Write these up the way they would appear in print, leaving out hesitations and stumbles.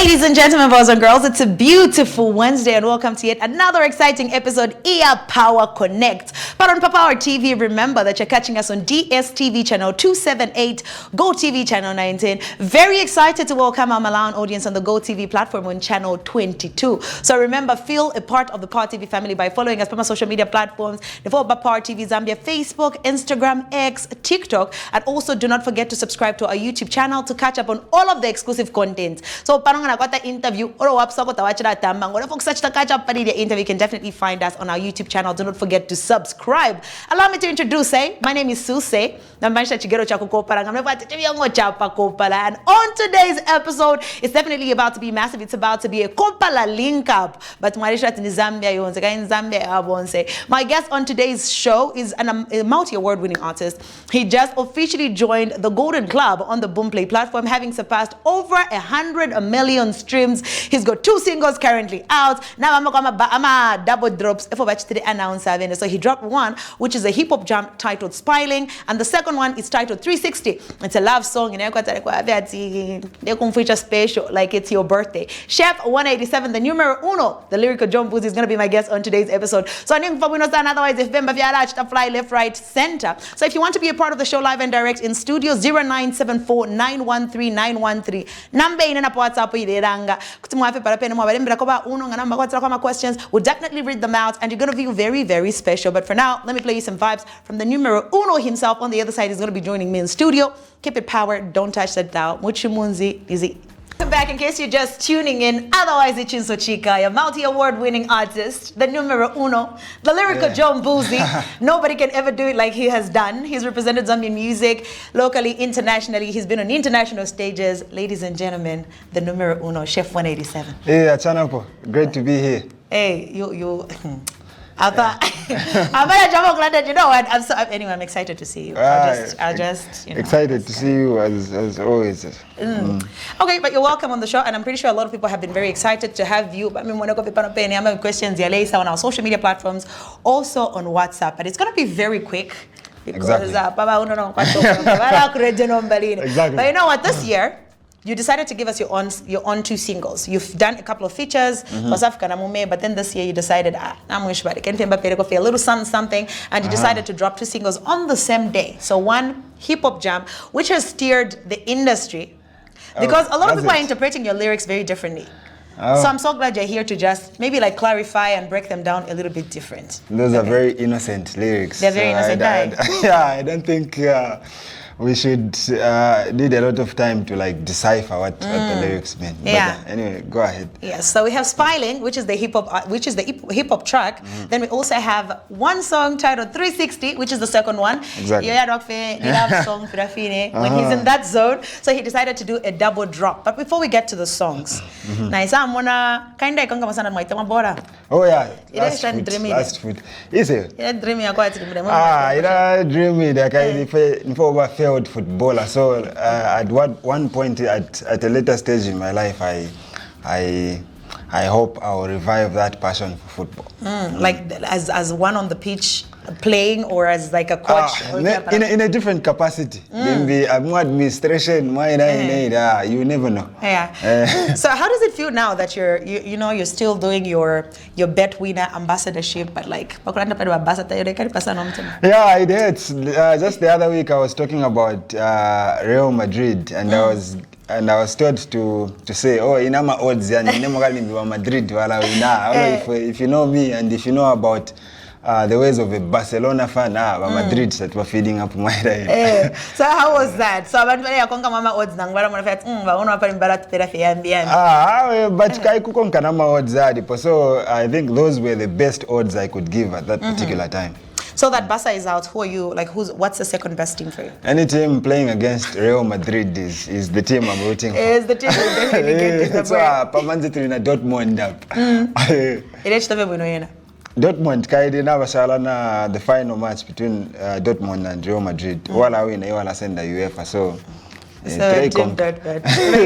Ladies and gentlemen, boys and girls, it's a beautiful Wednesday and welcome to yet another exciting episode, Ear Power Connect. But on Power TV, remember that you're catching us on DStv channel 278, GOtv channel 19. Very excited to welcome our Malawian audience on the GOtv platform on channel 22. So remember, feel a part of the Power TV family by following us on our social media platforms. Follow Power TV Zambia, Facebook, Instagram, X, TikTok, and also do not forget to subscribe to our YouTube channel to catch up on all of the exclusive content. So parang nakwata interview or wapsa ko tawachira tambang or if such to catch up the interview, you can definitely find us on our YouTube channel. Do not forget to subscribe. Allow me to introduce, my name is Suecey. And on today's episode, it's definitely about to be massive. It's about to be a Kopala link up. But Zambia, my guest on today's show is a multi-award winning artist. He just officially joined the Golden Club on the Boomplay platform, having surpassed over 100 million streams. He's got 2 singles currently out. Now I'm a double drops for today announcer. So he dropped one, which is a hip-hop jam titled SPLYING, and the second one is titled 360. It's a love song in feature special, like it's your birthday. Chef 187, the numero uno, the lyrical John Boozy, is going to be my guest on today's episode. So I think otherwise if fly left, right, center. So if you want to be a part of the show live and direct in studio, 0974 913 913. Number in WhatsApp questions. We'll definitely read them out and you're going to feel very, very special. But for now, let me play you some vibes from the numero uno himself. On the other side, he's going to be joining me in studio. Keep it powered. Don't touch that dial. Muchimunzi Izzy. Welcome back in case you're just tuning in. Otherwise, it's Chinso Chica, a multi-award winning artist, the numero uno, the lyrical John Boozy. Nobody can ever do it like he has done. He's represented Zambian music locally, internationally. He's been on international stages. Ladies and gentlemen, the numero uno, Chef 187. Hey, Achanapo. Great to be here. Hey, you. I'm you know what? Anyway, I'm excited to see you. I'll just excited to see you as always. Okay, but you're welcome on the show, and I'm pretty sure a lot of people have been very excited to have you. I mean, when I go to questions on our social media platforms, also on WhatsApp, but it's going to be very quick. Because, exactly. But you know what? This year, you decided to give us your own 2 singles. You've done a couple of features, but then this year you decided, a little something, and you decided to drop 2 singles on the same day. So one hip-hop jam, which has steered the industry, because a lot of people are interpreting your lyrics very differently. So I'm so glad you're here to just maybe like clarify and break them down a little bit different. Those are very innocent lyrics. They're very innocent. I don't think we should need a lot of time to like decipher what the lyrics mean. Yeah. But anyway, go ahead. Yes. So we have SPLYING, which is the hip hop track. Then we also have one song titled 360, which is the second one. Exactly. When he's in that zone, so he decided to do a double drop. But before we get to the songs, Oh yeah. Last food. Is it? Dreamy. Failed footballer. So at one point at a later stage in my life, I hope I will revive that passion for football. Like as one on the pitch playing, or as like a coach? In a different capacity. Maybe administration, you never know. Yeah. So how does it feel now that you're still doing your bet winner ambassadorship, but like yeah, it hurts. Just the other week I was talking about Real Madrid, and I was told to say, oh, inama odds and Madrid. If you know me and if you know about the ways of a Barcelona fan, Madrid that were feeding up my life. So how was that? So but so I think those were the best odds I could give at that particular time. So that Barca is out. Who are you? Like, what's the second best team for you? Any team playing against Real Madrid is the team I'm rooting for. Is the team that definitely gets the break. Dortmund up. Dortmund kaidi na bashalana the final match between Dortmund and Real Madrid. Wala win wala send the UEFA. So you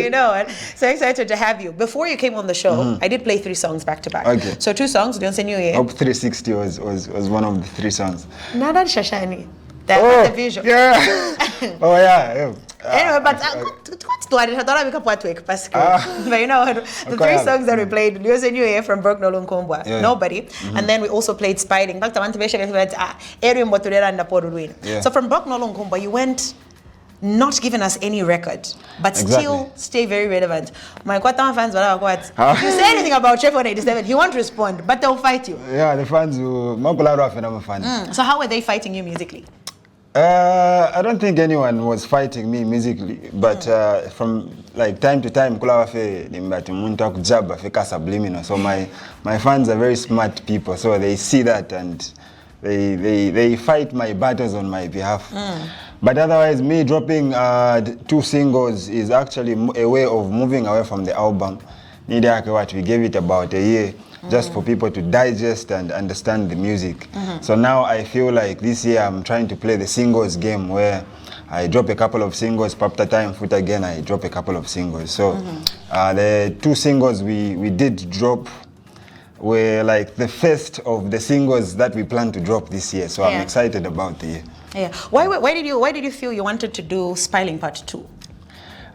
know what? So excited to have you. Before you came on the show, I did play 3 songs back to back. Okay. So 2 songs, don't say New Year. Hope 360 was one of the 3 songs. Nada Shashani. the visual. Yeah. Oh yeah. Anyway, but what's the one? I thought I would what work, but you know, the three songs that we played, News and New Year from Brook Nolong Kombwa, Nobody, and then we also played SPLYING. Back to motivation, so from Brook Nolong Kombwa, you went not giving us any record, but still stay very relevant. My Kwatama fans, if you say anything about Chef 187, he won't respond, but they'll fight you. Yeah, the fans will. So how were they fighting you musically? I don't think anyone was fighting me musically, but from like time to time, subliminal. So my fans are very smart people, so they see that and they fight my battles on my behalf. But otherwise, me dropping 2 singles is actually a way of moving away from the album. We gave it about a year just for people to digest and understand the music. So now I feel like this year I'm trying to play the singles game where I drop a couple of singles, after time, foot again, I drop a couple of singles. So the 2 singles we did drop were like the first of the singles that we plan to drop this year. So I'm excited about the year. Yeah. Why did you feel you wanted to do SPLYING Part 2?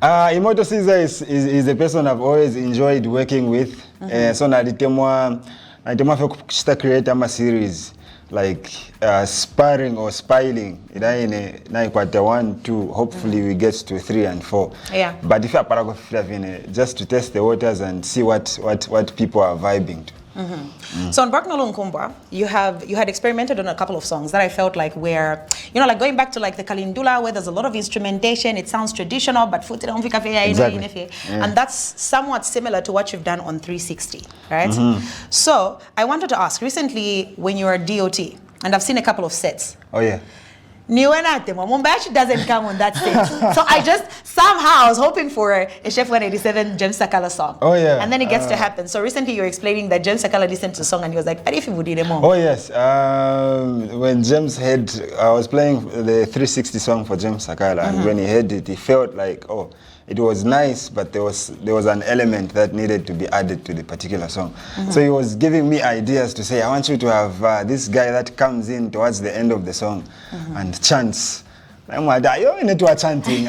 Imoto Caesar is a person I've always enjoyed working with. So nalitemwa create a series like sparring or SPLYING. Na quarter 1, 2. Hopefully we get to 3 and 4. Yeah. But if I just to test the waters and see what people are vibing to. So on Brook Nolong Kombwa, you had experimented on a couple of songs that I felt like were, you know, like going back to like the Kalindula where there's a lot of instrumentation, it sounds traditional, but and that's somewhat similar to what you've done on 360, right? So I wanted to ask, recently when you were at DOT, and I've seen a couple of sets. Oh yeah. Mumbai doesn't come on that stage. So I just somehow was hoping for a Chef 187 James Sakala song. Oh yeah. And then it gets to happen. So recently you were explaining that James Sakala listened to the song and he was like, but if you would more. Oh yes. When James heard, I was playing the 360 song for James Sakala, and when he heard it, he felt like, oh, it was nice, but there was an element that needed to be added to the particular song. So he was giving me ideas to say, I want you to have this guy that comes in towards the end of the song and chants. I'm like, you need to chanting.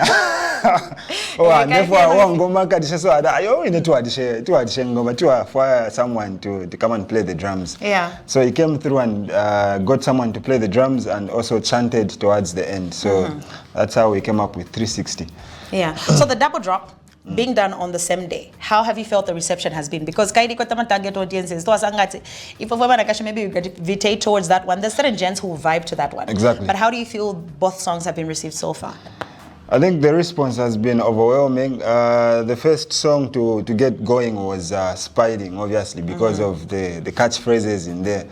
Oh, and therefore I want ngoma kadisha so you need to ngoma for someone to come and play the drums. Yeah. So he came through and got someone to play the drums and also chanted towards the end. So that's how we came up with 360. Yeah. So the double drop being done on the same day, how have you felt the reception has been? Because kaidi kwa target audiences, if maybe you gravitate towards that one. There's certain gents who vibe to that one. Exactly. But how do you feel both songs have been received so far? I think the response has been overwhelming. The first song to get going was SPLYING, obviously, because of the catchphrases in there.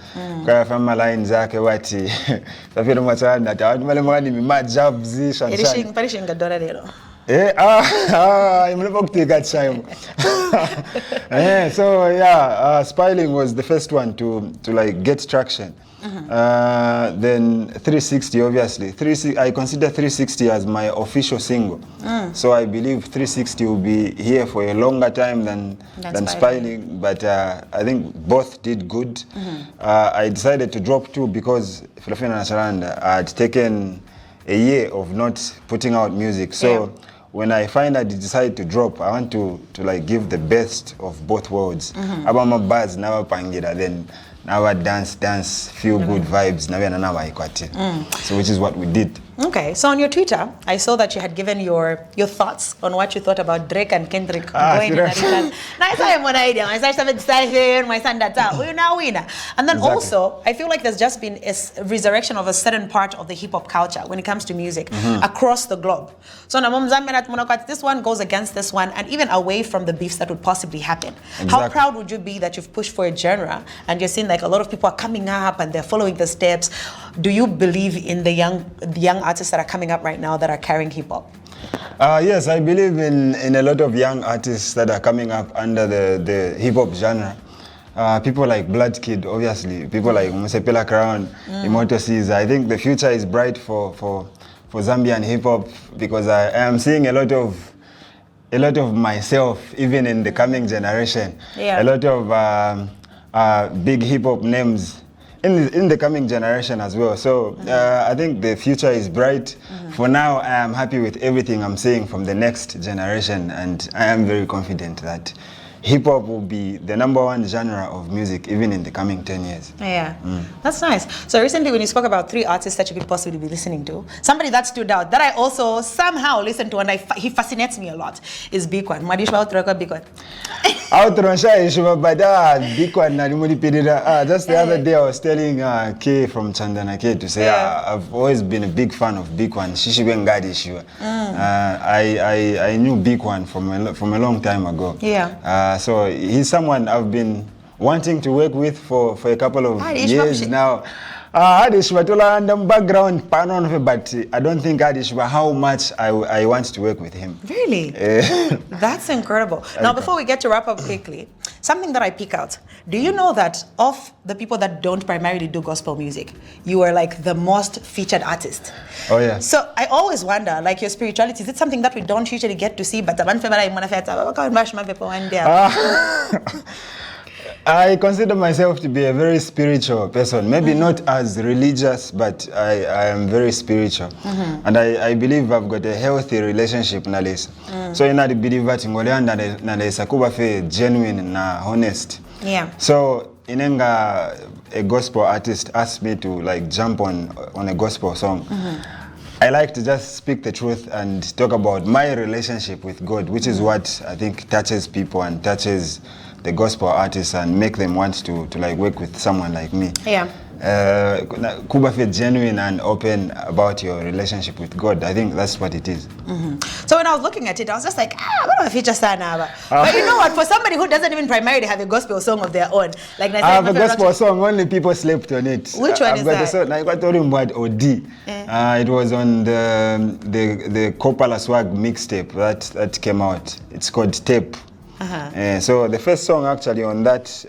Kaya fama line zake wati. Tafiro machana ta watu mali majabzi shanshan. Parishing gadora lero. I'm not take time. So yeah, SPLYING was the first one to like get traction. Then 360, obviously. I consider 360 as my official single. So I believe 360 will be here for a longer time than SPLYING. But I think both did good. I decided to drop 2 because I had taken a year of not putting out music. So when I finally decide to drop, I want to like give the best of both worlds. About my buzz, now pangira, then now I dance, feel good vibes. So which is what we did. Okay, so on your Twitter, I saw that you had given your thoughts on what you thought about Drake and Kendrick going in Arikan. Now I saw him one idea. I started my son that's out. Winner. And then also, I feel like there's just been a resurrection of a certain part of the hip hop culture when it comes to music across the globe. So this one goes against this one, and even away from the beefs that would possibly happen. Exactly. How proud would you be that you've pushed for a genre and you're seeing like a lot of people are coming up and they're following the steps? Do you believe in the young artists that are coming up right now that are carrying hip hop? Yes, I believe in a lot of young artists that are coming up under the hip hop genre. People like Blood Kid, obviously. People like Musepela Crown, Imoto Caesar. I think the future is bright for Zambian hip hop because I am seeing a lot of myself even in the coming generation. A lot of big hip hop names in the coming generation as well. So I think the future is bright. For now, I am happy with everything I'm seeing from the next generation, and I am very confident that hip-hop will be the #1 genre of music even in the coming 10 years. Yeah, that's nice. So recently when you spoke about 3 artists that you could possibly be listening to, somebody that stood out, that I also somehow listen to and he fascinates me a lot, is Big One. Madishwa Utroka Big One. Just the other day I was telling K from Chandana K to say I've always been a big fan of Big One. I knew Big One from a long time ago. Yeah. So he's someone I've been wanting to work with for a couple of years now. Background, but I don't think how much I want to work with him. Really? That's incredible. Now, before we get to wrap up quickly, something that I pick out. Do you know that of the people that don't primarily do gospel music, you are like the most featured artist? Oh, yeah. So I always wonder, like your spirituality, is it something that we don't usually get to see? But I consider myself to be a very spiritual person. Maybe not as religious, but I am very spiritual. And I believe I've got a healthy relationship na Lisa. So I believe that na Lisa kuba fe genuine na honest. Yeah. So inenga a gospel artist asked me to like jump on a gospel song. I like to just speak the truth and talk about my relationship with God, which is what I think touches people and touches the gospel artists and make them want to like work with someone like me. Yeah. Kuba feel genuine and open about your relationship with God. I think that's what it is. So when I was looking at it, I was just like, I don't know if it's just But you know what? For somebody who doesn't even primarily have a gospel song of their own, like I have a gospel song. Only people slept on it. Which one is that? I got to about OD. It was on the Kopala Swag mixtape that came out. It's called Tape. So the first song actually on that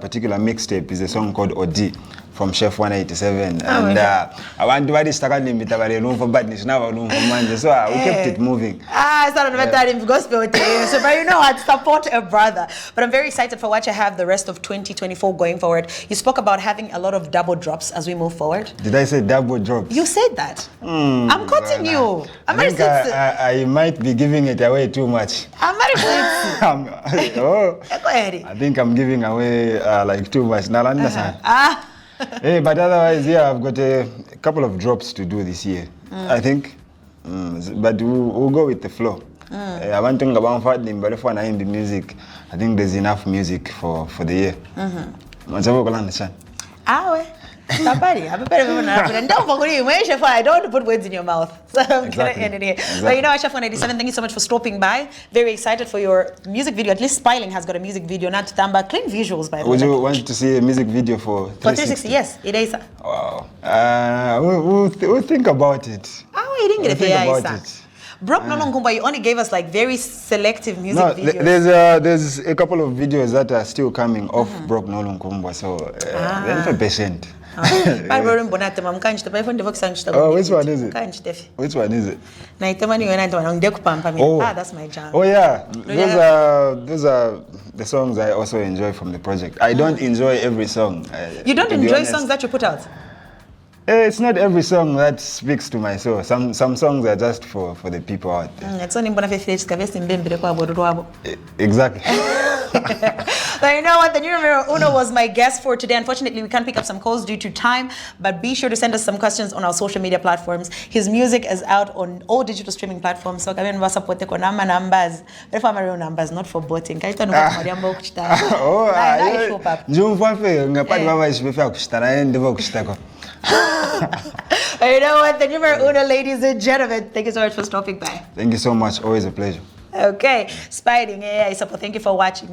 particular mixtape is a song called OD from Chef 187. And I want to so we kept it moving. It's not about gospel. So, but you know what? Support a brother. But I'm very excited for what you have the rest of 2024 going forward. You spoke about having a lot of double drops as we move forward. Did I say double drops? You said that. I'm quoting you. I might be giving it away too much. I think I'm giving away like too much. Hey, but otherwise, yeah, I've got a couple of drops to do this year, I think. But we'll go with the flow. I want to think about but if I the music, I think there's enough music for the year. I don't want to put words in your mouth. So I'm going to end it here. But you know, Chef 187, thank you so much for stopping by. Very excited for your music video. At least SPLYING has got a music video. Not Tamba. Clean visuals, by the way. Would you want to see a music video for 360? Yes, it is. Wow. We'll think about it. You didn't get it. Brock Nolonkumba, you only gave us like very selective music videos. There's a couple of videos that are still coming off Brock Nolonkumba, so be patient. Oh, which one is it? Which one is it? That's my jam. Oh yeah, those are the songs I also enjoy from the project. I don't enjoy every song. You don't enjoy songs that you put out? It's not every song that speaks to my soul. Some songs are just for the people out there. Exactly. But you know what? The new numero uno was my guest for today. Unfortunately, we can't pick up some calls due to time, but be sure to send us some questions on our social media platforms. His music is out on all digital streaming platforms. So come and support the numbers. But for my real numbers, not for voting. You know what? The numero uno, ladies and gentlemen. Thank you so much for stopping by. Thank you so much. Always a pleasure. Okay. SPLYING. Thank you for watching.